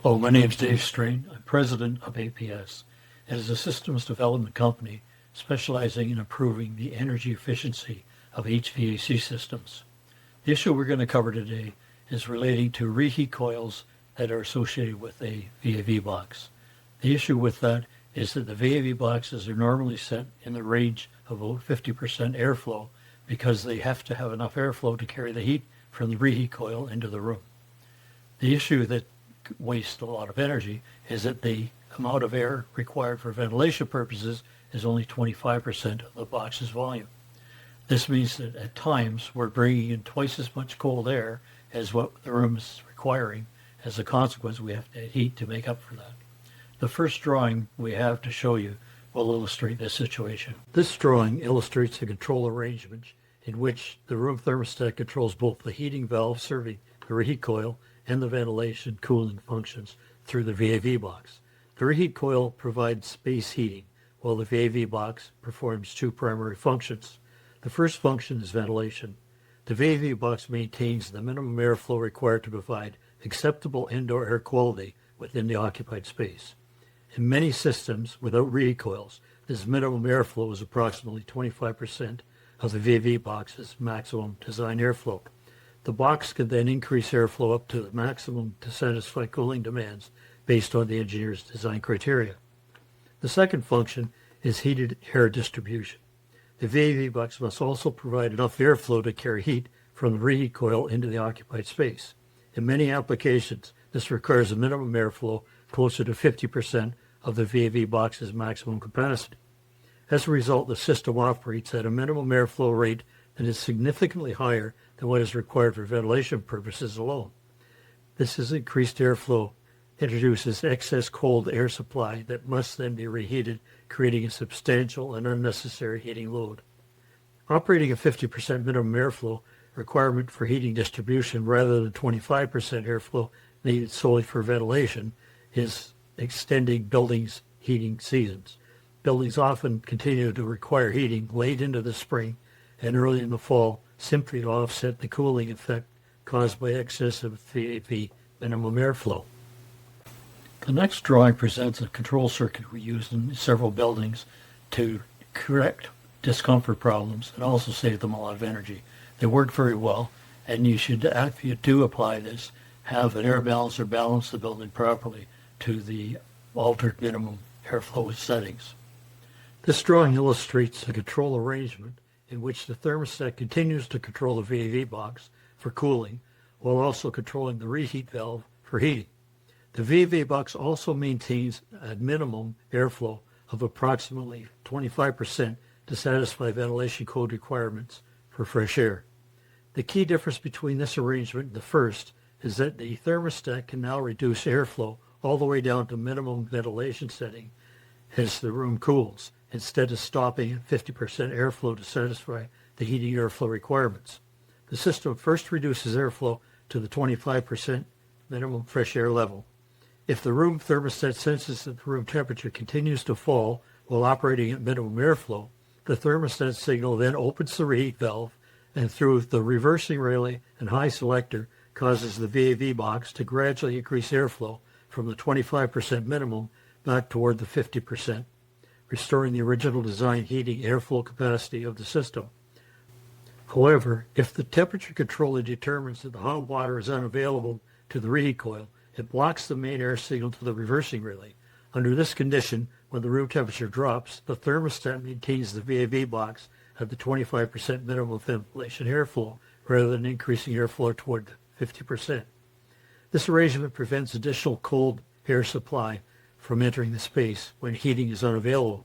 Hello, my name is Dave Strain. I'm president of APS. It is a systems development company specializing in improving the energy efficiency of HVAC systems. The issue we're going to cover today is relating to reheat coils that are associated with a VAV box. The issue with that is that the VAV boxes are normally set in the range of about 50% airflow because they have to have enough airflow to carry the heat from the reheat coil into the room. The issue that wastes a lot of energy is that the amount of air required for ventilation purposes is only 25% of the box's volume. This means that at times we're bringing in twice as much cold air as what the room is requiring. As a consequence, we have to add heat to make up for that. The first drawing we have to show you will illustrate this situation. This drawing illustrates a control arrangement in which the room thermostat controls both the heating valve serving the reheat coil and the ventilation cooling functions through the VAV box. The reheat coil provides space heating, while the VAV box performs two primary functions. The first function is ventilation. The VAV box maintains the minimum airflow required to provide acceptable indoor air quality within the occupied space. In many systems without reheat coils, this minimum airflow is approximately 25% of the VAV box's maximum design airflow. The box can then increase airflow up to the maximum to satisfy cooling demands based on the engineer's design criteria. The second function is heated air distribution. The VAV box must also provide enough airflow to carry heat from the reheat coil into the occupied space. In many applications, this requires a minimum airflow closer to 50% of the VAV box's maximum capacity. As a result, the system operates at a minimum airflow rate that is significantly higher than what is required for ventilation purposes alone. This increased airflow introduces excess cold air supply that must then be reheated, creating a substantial and unnecessary heating load. Operating a 50% minimum airflow requirement for heating distribution rather than 25% airflow needed solely for ventilation is extending buildings' heating seasons. Buildings often continue to require heating late into the spring and early in the fall, simply to offset the cooling effect caused by excessive VAV minimum airflow. The next drawing presents a control circuit we use in several buildings to correct discomfort problems and also save them a lot of energy. They work very well, and you should, if you do apply this, have an air balancer balance the building properly to the altered minimum airflow settings. This drawing illustrates a control arrangement in which the thermostat continues to control the VAV box for cooling while also controlling the reheat valve for heating. The VAV box also maintains a minimum airflow of approximately 25% to satisfy ventilation code requirements for fresh air. The key difference between this arrangement and the first is that the thermostat can now reduce airflow all the way down to minimum ventilation setting as the room cools, instead of stopping at 50% airflow to satisfy the heating airflow requirements. The system first reduces airflow to the 25% minimum fresh air level. If the room thermostat senses that the room temperature continues to fall while operating at minimum airflow, the thermostat signal then opens the reheat valve and through the reversing relay and high selector causes the VAV box to gradually increase airflow from the 25% minimum back toward the 50%. Restoring the original design heating airflow capacity of the system. However, if the temperature controller determines that the hot water is unavailable to the reheat coil, it blocks the main air signal to the reversing relay. Under this condition, when the room temperature drops, the thermostat maintains the VAV box at the 25% minimum ventilation airflow rather than increasing airflow toward 50%. This arrangement prevents additional cold air supply from entering the space when heating is unavailable,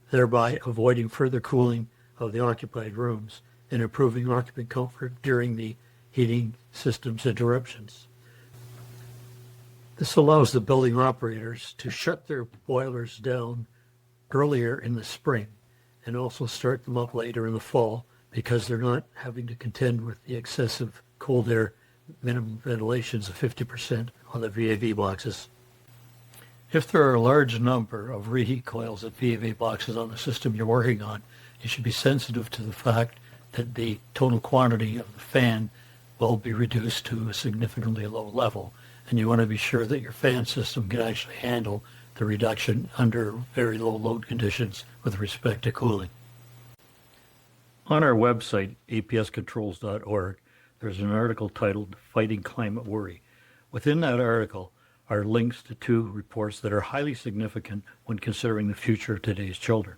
thereby avoiding further cooling of the occupied rooms and improving occupant comfort during the heating system's interruptions. This allows the building operators to shut their boilers down earlier in the spring and also start them up later in the fall because they're not having to contend with the excessive cold air minimum ventilations of 50% on the VAV boxes. If there are a large number of reheat coils and VAV boxes on the system you're working on, you should be sensitive to the fact that the total quantity of the fan will be reduced to a significantly low level. and you want to be sure that your fan system can actually handle the reduction under very low load conditions with respect to cooling. On our website, apscontrols.org, there's an article titled Fighting Climate Worry. Within that article are links to two reports that are highly significant when considering the future of today's children.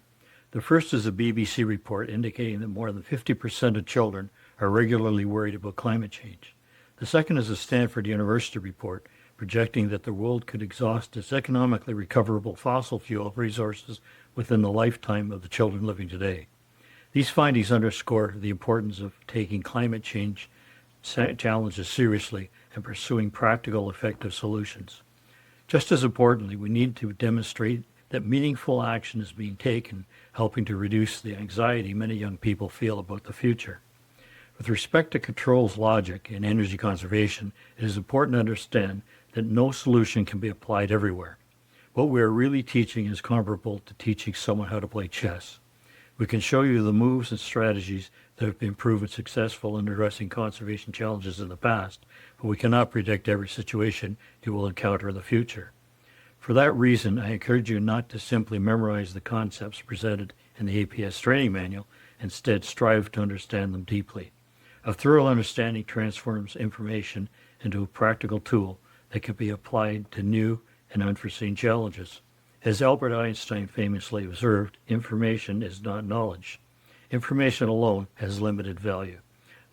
The first is a BBC report indicating that more than 50% of children are regularly worried about climate change. The second is a Stanford University report projecting that the world could exhaust its economically recoverable fossil fuel resources within the lifetime of the children living today. These findings underscore the importance of taking climate change challenges seriously and pursuing practical, effective solutions. Just as importantly, we need to demonstrate that meaningful action is being taken, helping to reduce the anxiety many young people feel about the future. With respect to controls logic and energy conservation, it is important to understand that no solution can be applied everywhere. What we are really teaching is comparable to teaching someone how to play chess. We can show you the moves and strategies that have been proven successful in addressing conservation challenges in the past, but we cannot predict every situation you will encounter in the future. For that reason, I encourage you not to simply memorize the concepts presented in the APS training manual, instead strive to understand them deeply. A thorough understanding transforms information into a practical tool that can be applied to new and unforeseen challenges. As Albert Einstein famously observed, information is not knowledge. Information alone has limited value.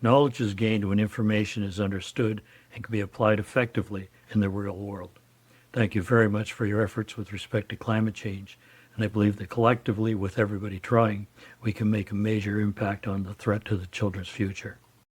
Knowledge is gained when information is understood and can be applied effectively in the real world. Thank you very much for your efforts with respect to climate change, and I believe that collectively, with everybody trying, we can make a major impact on the threat to the children's future.